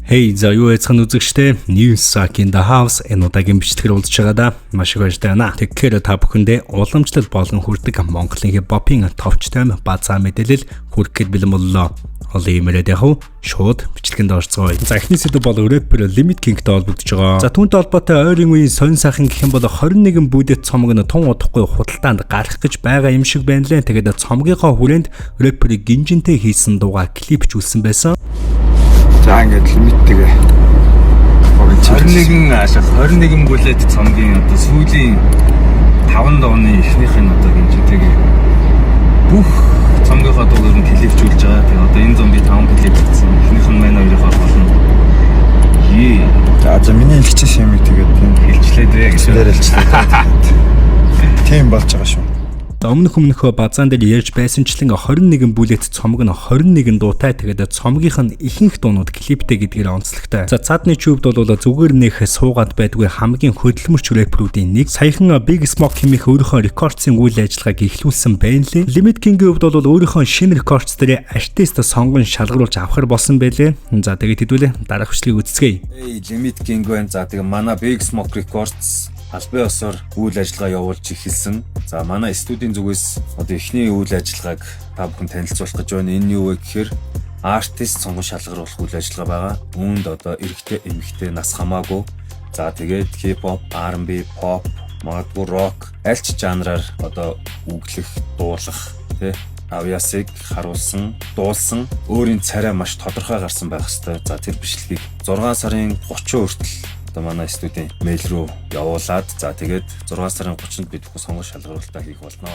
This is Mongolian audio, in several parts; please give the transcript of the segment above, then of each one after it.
Hey, за юу яцхан үзэгчтэй Newsack in the house энэ удаагийн бичлэгээр уулзж байгаадаа маш их баяртай байна. Тэгэхээр та бүхэндээ уламжлал болон хүрдэг Монголын хипхопын товчтой базаа мэдээлэл хүргэх бэлэн боллоо. Олон имэрэд яг шууд бичлэгэнд орцгоё. За эхний сэдв бол рэпер Limit King-тэй холбогдож байгаа. За түүнтэй холбоотой ойрын үеийн сонин сайхан гэх юм бол 21 бүдэт цомог нь тун удахгүй худалдаанд гарах гэж байгаа юм шиг байна лээ. Тэгээд цомгийнхоо хүрээнд рэперийг гинжинтэй хийсэн дууга клип ч үлсэн байсан. За ингээд лимиттэйгээ 21 бүлэт цомгийн одоо сүүлийн 5 дооны эхнийх нь одоо гинжинтэйгээ бүх цомгийнхоо дуугаар нь клипчүүлж байгаа. Тэгээ одоо энэ зомби 5 клип хийсэн. Эхнийх нь манай хоёрын болно. За миний хэлчихсэн юм тэгээд хэлчлээд вэ гэж хэлчихлээ. Тийм болж байгаа шүү. Өмнөхөө базаан дээр ярьж байсанчлан 21 бүлэт цомог нь 21 дуутай тэгээд цомгийнх нь ихэнх дуунууд клиптэй гэдгээр онцлогтой. За цаадны чүбд бол зүгээр нэх суугаад байдгүй хамгийн хөдөлмөрч рэперүүдийн нэг саяхан Big Smoke хэмээх өөрийнхөө рекордсын үйл ажиллагааг эхлүүлсэн байна лээ. Limit King-ийн хувьд бол өөрийнхөө шинэ рекордс дээр артист сонгон шалгаруулж авахар болсон байлээ. За тэгээд хэдүүлээ дараах бичлэгийг үзцгээе. Limit King байна. За тэгээд манай Big Smoke Records албан ёсоор үйл ажиллагаа явуулж эхэлсэн. За манай студийн зүгээс одоо эхний үйл ажиллагааг та бүхэн танилцуулах гэж байна. Энэ юу вэ гэхээр артист сонгон шалгаруулах үйл ажиллагаа байгаа. Үүнд одоо эрэгтэй, эмэгтэй нас хамаагүй. За тэгээд хип-хоп, R&B, pop, магадгүй rock аль ч жанраар одоо үглэх, дуулах, тэ авьяасыг харуулсан, дуулсан өөрийн царай маш тодорхой гарсан байх хэвээр. За тэр бичлэгийг 6 сарын 30 хүртэл манай студийн мэйл рүү явуулаад за тэгээд 6 сарын 30-нд бид бүхэн сонгон шалгаруулалтаа хийх болно.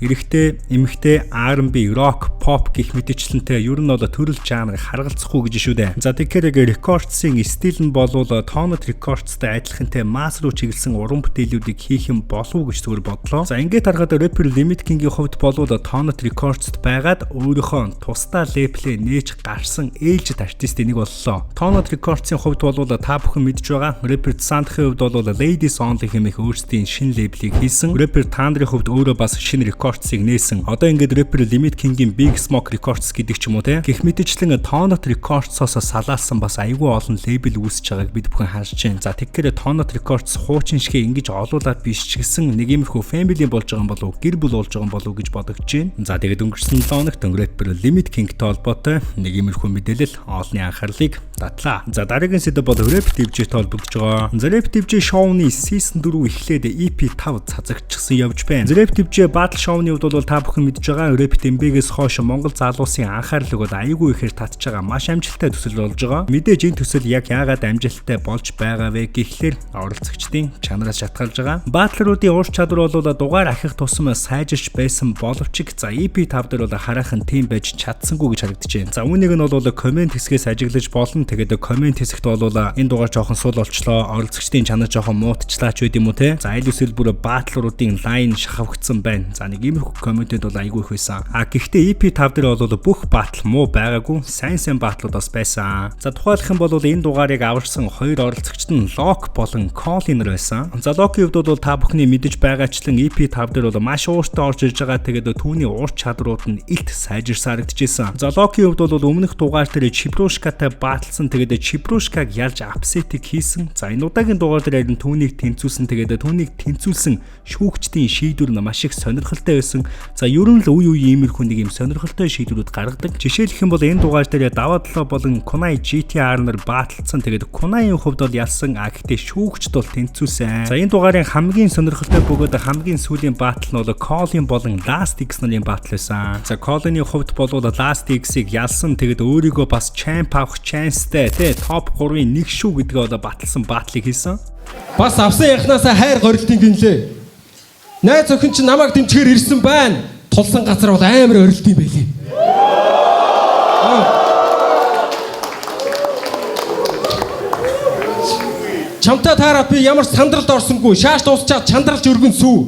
Эрэгтэй, эмэгтэй, R&B, rock, pop гэх мэтчлэнтэй ер нь бол төрөл жанр харгалзахгүй гэж шүү дээ. За тэгэхээр рекордсын стил нь болвол Toned Records-тай адилхантай масс руу чиглэсэн уран бүтээлүүдийг хийх юм болов уу гэж зүгээр бодлоо. За ингээд харахад рэпер Limit King-ийн хувьд болвол Toned Records-д байгаад өөрийнхөө тусдаа лейблээ нээж гарсан ээлжид артистийн нэг боллоо. Toned Records-ийн хувьд болвол та бүхэн мэдж байгаа рэпер Sandхийн хувьд бол Ladies Only хэмээх өөрсдийн шинэ лейблийг хийсэн. Рэпер Tandraгийн хувьд өөрөө бас шинэ рекордсыг нээсэн. Одоо ингээд рэпер Limit King-ийн Big Smoke Records гэдэг ч юм уу те. Гэх мэтчлэн Toned Records-оос салаалсан бас айгүй олон лейбл үүсэж байгааг бид бүхэн харж байна. За тэгэхээр Toned Records хуучин шигэ ингэж олуулаад биш ч гэсэн нэг иймэрхүү family болж байгаа юм болов уу, гэр бүл болж байгаа юм болов уу гэж бодогдож байна. За тэгээд өнгөрсөн 7 хоногт рэпер Limit King-тэй холбоотой нэг иймэрхүү мэдээлэл олонний анхаарлыг татлаа. За дараагийн сэдв бол Rap DJ-тэй холбогдож байгаа. The Rap DJ шоуны season 4 эхлээд EP 5 цацагдчихсан явж байна. The Rap DJ Battle шоуны хувьд бол та бүхэн мэдж байгаа Rap Dembэгээс хойш Монгол залуусын анхаарлыг бол аягүй ихээр татж байгаа маш амжилттай төсөл болж байгаа. Мэдээж энэ төсөл яг яагаад амжилттай болж байгаа вэ гэхлээр оролцогчдын чанараас шалтгаалж байгаа. Батлеруудын ур чадвар бол дугаар ахих тусам сайжирч байсан боловч за EP 5 дээр бол хараахан тийм байж чадсангүй гэж харагдаж байна. За үүнийг нь бол комент хэсгээс ажиглаж болно. Тэгээд комент хэсэгт бол энэ дугаар жоохон сул болчлоо, оролцогчдын чанар жоохон муутчлаа ч үгүй юм уу те. За аль эсвэл бүр батлеруудын лайн шахавгдсан байна. За нэг иймэрхүү комментэд бол айгүй их байсан. Гэхдээ EP 5 дээр бол бүх батл муу байгаагүй, сайн батлууд бас байсан. За тухайлах юм бол энэ дугаарыг аварсан хоёр оролцогчд нь Lock болон Colin байсан. За Lock-ийн хувьд бол та бүхний мэдэж байгаачлан EP 5 дээр бол маш ууртай орж ирж байгаа. Тэгээд түүний уур чадрууд нь илт сайжирсарагдчихсэн. За Lock-ийн хувьд бол өмнөх дугаар дээр Chiprushka-тай баталсан. Тэгээд Chiprushka-г ялж апсетик хийсэн. За энэ удаагийн дугаар дээр харин түүнийг тэнцүүлсэн. Тэгээд түүнийг тэнцүүлсэн шүүгчдийн шийдвэр нь маш их сонирхолтой байсан. За ер нь л үе иймэрхүү нэг юм сонирхолтой шийдвэрүүд гаргадаг. Жишээлх юм бол энэ дугаар дээр даваадлаа болон Kunai GTR нар бааталцсан. Тэгээд Kunai-ийн хувьд бол ялсан. Гэхдээ шүүгчд бол тэнцүүлсэн. За энэ дугаарын хамгийн сонирхолтой бөгөөд хамгийн сүүлийн баатал нь бол Colin болон Last X нарын баатал байсан. За Colin-ийн хувьд бол Last X-ийг ялсан. Тэгээд өөрийгөө бас champ авах chanceтэй тэ топ 3-ын нэг шүү гэдгээ одоо баталсан баатлыг хийсэн. Бас авсан яхнасаа хайр горилтын гинлээ. Найз охин чи намайг дэмжихээр ирсэн байна. Тулсан газар бол амар орилт юм байлээ. Чамтай таараа би ямар сандралд орсонгүй. Шааш дуусчаад чандралж өргөн сүү.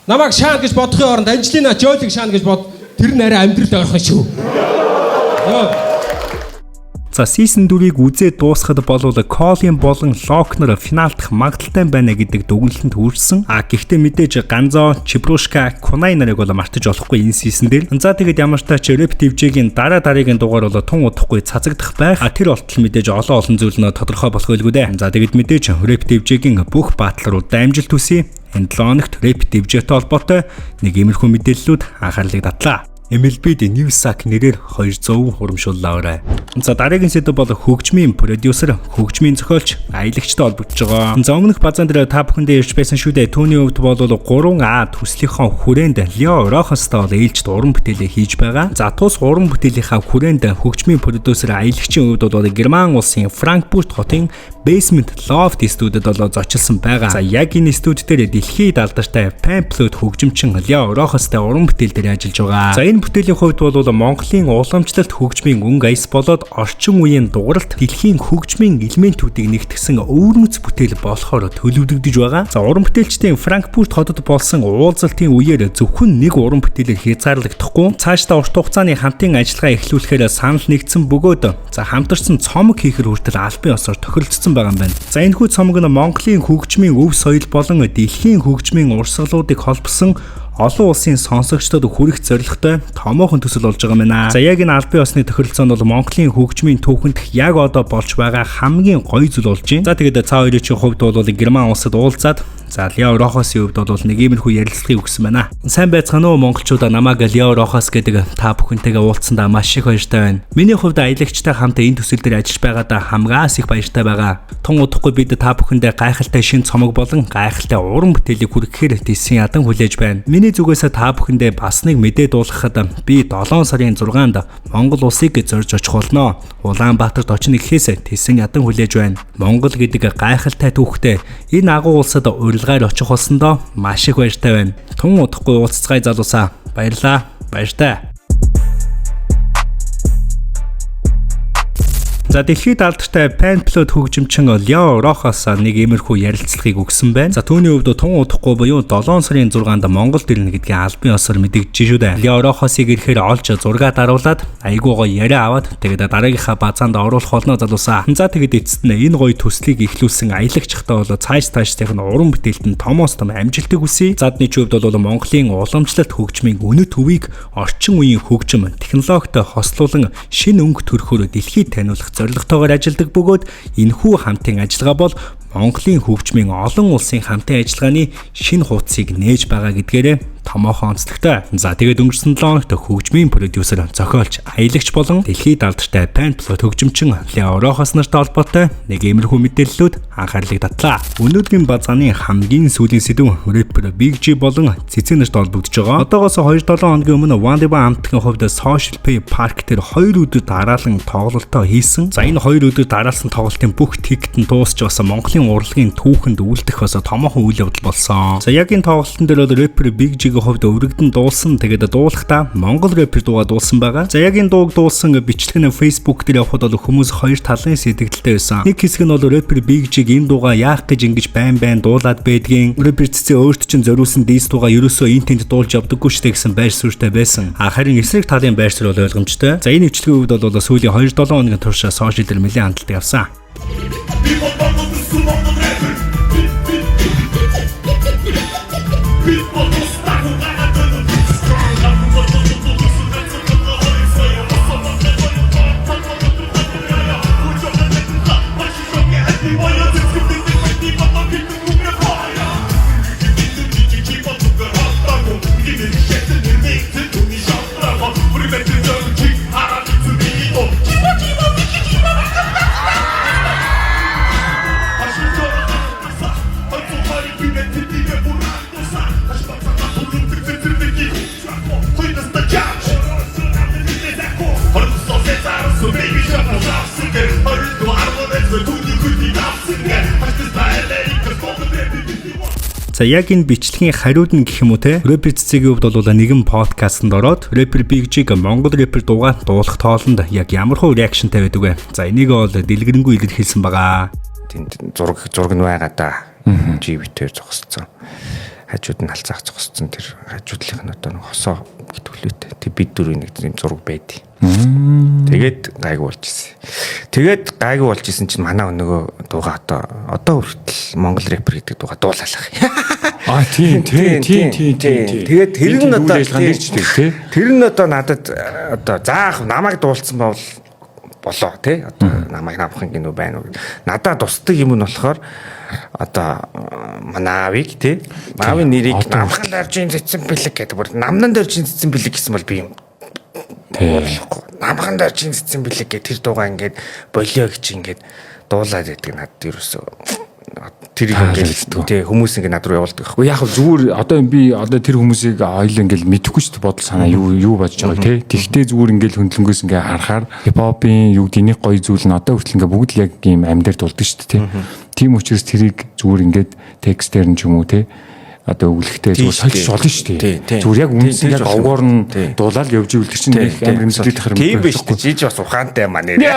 Намайг шаан гэж бодохын оронд Анжелина Жолиг шаан гэж бод. Тэр нь арай амьдрал ойрхон шүү. За season 4-ийг үзээд дуусгахад болвол Colin болон Lochner финалдах магадaltaй байна гэдэг дүгнэлтэнд хүрсэн. Гэхдээ мэдээж Ганзо, Чебрушка, Кунай нарыг бол мартаж болохгүй энэ season дээр. За тэгээд ямар ч тач Rap TV-ийн дараагийн дугаар бол тун удахгүй цацагдах байх. Тэр болтол мэдээж олон зүйл нь тодорхой болох байлгүй дээ. За тэгээд мэдээж Rap TV-ийн бүх батлуудаа амжилт хүсье. Энэ 7 хоногт Rap TV-тэй холбоотой нэг иймэрхүү мэдээллүүд анхаарлыг татлаа. MLB-д Newsack нэрээр 200 хурамшууллаа. За дараагийн сэдв бол хөгжмийн продюсер, хөгжмийн зохиолч, аялагчтай холбогдож байгаа. За өмнөх базаан дээр та бүхэндээ ирж байсан шүү дээ. Түүний хувьд бол 3А төслийнхөө хүрээнд Leo Rojas-тай бол ээлжид уран бүтээлээ хийж байгаа. За тус уран бүтээлийнхаа хүрээнд хөгжмийн продюсер, аялагчийн хувьд бол Герман улсын Франкфурт хотын Basement Loft студид бол зочилсон байгаа. За яг энэ студид дээр дэлхийд алдартай Pamphlet хөгжимчин Leo Rojas-тай уран бүтээл дээр ажиллаж байгаа. За энэ бүтээлийн хувьд бол Монголын уламжлалт хөгжмийн өнгө аяс болоод орчин үеийн дугааралт дэлхийн хөгжмийн элементүүдийг нэгтгэсэн өвөрмөц бүтээл болохоор төлөвлөгдөж байгаа. За уран бүтээлчдийн Франкфурт хотод болсон уулзалтын үеэр зөвхөн нэг уран бүтээлээр хязгаарлагдахгүй цаашдаа урт хугацааны хамтын ажиллагаа эхлүүлэхээр санал нэгдсэн бөгөөд за хамтарсан цомог хийхэр хүртэл албан ёсоор тохиролцсон байгаа юм байна. За энэхүү цомог нь Монголын хөгжмийн өв соёл болон дэлхийн хөгжмийн урсгалуудыг холбосон олон улсын сонсогчдод хүрэх зорилготой томоохон төсөл болж байгаа юм байна. За яг энэ албан ёсны тохиролцоонд бол Монголын хөгжмийн түүхэнд яг одоо болж байгаа хамгийн гоё зүйл болж байна. За тэгээд цаа хоёрын хувьд бол Герман улсад уулзаад за Leo Rojas-ийн хувьд бол нэг иймэрхүү ярилцлагыг өгсөн байна. Сайн байцгаана уу монголчуудаа, намайг Leo Rojas гэдэг та бүхэнтэйгээ уулзсандаа маш их баяртай байна. Миний хувьд аялагчтай хамт энэ төсөл дээр ажиллаж байгаадаа хамгаас их баяртай байгаа. Тун удахгүй бид та бүхэндээ гайхалтай шин цомог болон гайхалтай уран бүтээлийг хүргэхээр тийсэн ядан хүлээж байна. Миний зүгээс та бүхэндээ бас нэг мэдээ дуулгахад би 7 сарын 6-нд Монгол улсыг зорж очих болно. Улаанбаатарт очно гэхээс тийсэн ядан хүлээж байна. Монгол гэдэг гайхалтай түүхтэй энэ агуу улсад урилгаар очих болсондоо маш их баяртай байна. Тун удахгүй уулзцай залуусаа. Баярлаа. Баяртай. За дэлхийд алдартай Pamphlet хөгжимчин Leo Rojas нэг иймэрхүү ярилцлагыг өгсөн байна. За түүний хувьд тун удахгүй буюу 7 сарын 6-нд Монголд ирнэ гэдгийг албан ёсоор мэдэгдэж шүү дээ. Leo Rojas-ыг ирэхээр олж зураг даруулад айгуугаа яриа аваад тэгээд дараагийнхаа базаанд оруулах болно залуусаа. За тэгээд эцэст нь энэ гоё төслийг эхлүүлсэн аялагчтай бол цааш-таашдын уран бүтээлтэнд томоос том амжилтыг хүсье. Задны хувьд бол Монголын уламжлалт хөгжмийн үнэт өвийг орчин үеийн хөгжим технологитой хослуулан шинэ өнгө төрхөөр дэлхийд таниулах зорилготойгоор ажилладаг бөгөөд энэхүү хамтын ажиллагаа бол Монголын хөгжмийн олон улсын хамтын ажиллагааны шинэ хуудсыг нээж байгаа гэдгээрээ томоохон онцлогтой. За тэгээд өнгөрсөн 7 хоногт хөгжмийн продюсер, зохиолч, аялагч болон дэлхийд алдартай Pamphlet хөгжимчин Leo Rojas нартай холбоотой нэг иймэрхүү мэдээллүүд анхаарлыг татлаа. Өнөөдрийн базааны хамгийн сүүлийн сэдв рэпер Big G болон Цэцэн нартай холбогдож байгаа. Одоогоос 2-7 хоногийн өмнө Wandiba хамтгийн хувьд Social Play Park дээр 2 өдөр дараалан тоглолтоо хийсэн. За энэ 2 өдөр дараалсан тоглолтын бүх тикет нь дуусч бас Монголын урлагийн түүхэнд үлдэх бас томоохон үйл явдал болсон. За яг энэ тоглолтын дээр рэпер Big G хувьд өргөдөн дуулсан. Тэгээд дуулахдаа Монгол рэпер дуугаа дуулсан байгаа. За яг энэ дууг дуулсан бичлэг нь Facebook дээр явахад бол хүмүүс хоёр талын сэтгэлдэлтэй байсан. Нэг хэсэг нь бол рэпер Big G энэ дуугаа яах гэж ингэж байн дуулаад байдгийн. Рэпер Цэцэн өөрт чинь зориулсан дис дуугаа ерөөсөө интент дуулж явдаггүй штэ гэсэн байр суурьтай байсан. Харин эсрэг талын байр суурь бол ойлгомжтой. За энэ бичлэгийн хувьд бол сүүлийн 2-7 хоногийн турш сошиал дээр нэлээд хандлт явсан. За яг энэ бичлэгийн хариуд нь гэх юм уу те рэпер Цэцэгийн хувьд бол нэгэн подкастт ороод рэпер Big G Монгол рэпер дуугаа дуулах тоолонд яг ямар хөө реакшнтай байдаг вэ? За энийг бол дэлгэрэнгүй илэрхийлсэн байгаа. Тэнд зураг нь байгаа да. G-битээр зогссон. хажууд нь алцаах зогссон тэр хажуудлынх нь одоо нэг хосоо гэтгэлээтэй. Тэг бид дөрөв нэг юм зураг байдیں۔ Тэгээд гайгүй болж ирсэн. Тэгээд гайгүй болж ирсэн чинь манай нөгөө дууга одоо хүртэл Монгол рэпер гэдэг дууга дуулаалах. Тийм. Тэгээд тэр нь одоо тэр нь одоо надад одоо заах намайг дуулсан болоо тий одоо намайг намхан гинөө байна уу надад тусдаг юм нь болохоор одоо манаавыг тий маавын нэрийг намхан дөржин цэцэн бэлэг гэдэг бүр намнан дөржин цэцэн бэлэг гэсэн бол би юм намхан дөржин цэцэн бэлэг гэх тэр дуугаа ингээд болио гэж ингээд дуулаад байдаг надад ерөөсөө тэр ингээд тий хүмүүс ингээд над руу явуулдаг байхгүй яг зүгээр одоо би одоо тэр хүмүүсийг ойл ингээд мэдэхгүй шүү дээ бодол санаа юу бодож байгааг тий тэгтээ зүгээр ингээд хөндлөнгөөс ингээд харахаар хипхопын юу гэнийг гоё зүйл нь одоо хүртэл ингээд бүгд л яг ийм амьдаар дулдаг шүү дээ тий тийм учраас тэрийг зүгээр ингээд текстээр нь ч юм уу тий одоо өглөхтэй зүгээр сольж болно шүү дээ зүгээр яг үнэн яг овгоор нь дуулаад явж ивэл чинь нэг амар мэдээлэл тахаар тийм биш дээ жиж бас ухаантай маа нэрээ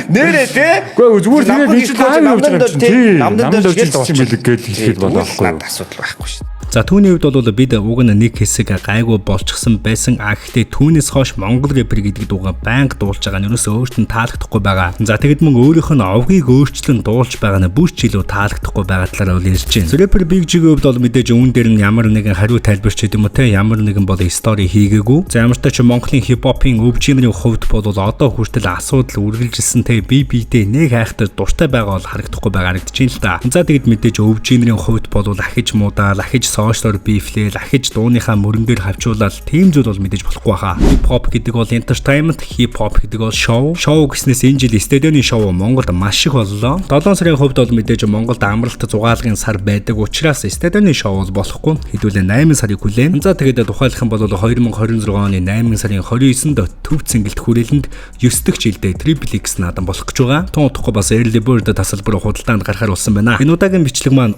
нэрээ тий үгүй зүгээр тэгээд нэг л намдан дөрж хэлсэн бэлэг гэж хэлэхэд болно байхгүй юу асуудал байхгүй шүү. За түүний хувьд бол бид уг нь нэг хэсэг гайгүй болчихсон байсан. Гэхдээ түүнээс хойш Монгол рэпер гэдэг дууга байнга дуулж байгаа нь ерөөсөө өөртөө таалагдахгүй байгаа. За тэгэд мөн өөрийнх нь овгийг өөрчлөн дуулж байгаа нь бүр ч илүү таалагдахгүй байгаа талаар бол ярьж байна. Рэпер Big G-ийн хувьд бол мэдээж үүн дээр нь ямар нэгэн хариу тайлбарч гэдэг юм уу те ямар нэгэн бол стори хийгээгүй. За ямар ч тач Монголын хипхопын өвчнөрийн хувьд бол одоо хүртэл асуудал үргэлжилсэн те биедээ нэг хайхтар дуртай байгаа бол харагдахгүй байгаа гэж байна л да. За тэгэд мэдээж өвчнөрийн хувьд бол ахиж муудаал ахиж сошиалор бифлээл ахиж дууныхаа мөрөн дээр хавчуулаад тийм зүйл бол мэдээж болохгүй хаа. Хипхоп гэдэг бол entertainment, хипхоп гэдэг бол шоу. Шоу гэснээс энэ жил стадионы шоу Монголд маш их боллоо. 7 сарын хувьд бол мэдээж Монголд амралт зугаалгын сар байдаг учраас стадионы шоу бол болохгүй. Хэдүүлээ 8 сарыг хүлээн. За тэгээд тухайлах юм бол 2026 оны 8 сарын 29-нд төв цэнгэлт хүрээлэнд 9 дахь жилдээ Triple X наадам болох гэж байгаа. Тун утгагүй бас early bird тасалбар худалдаанд гарахаар болсон байна. Энэ удаагийн бичлэг маань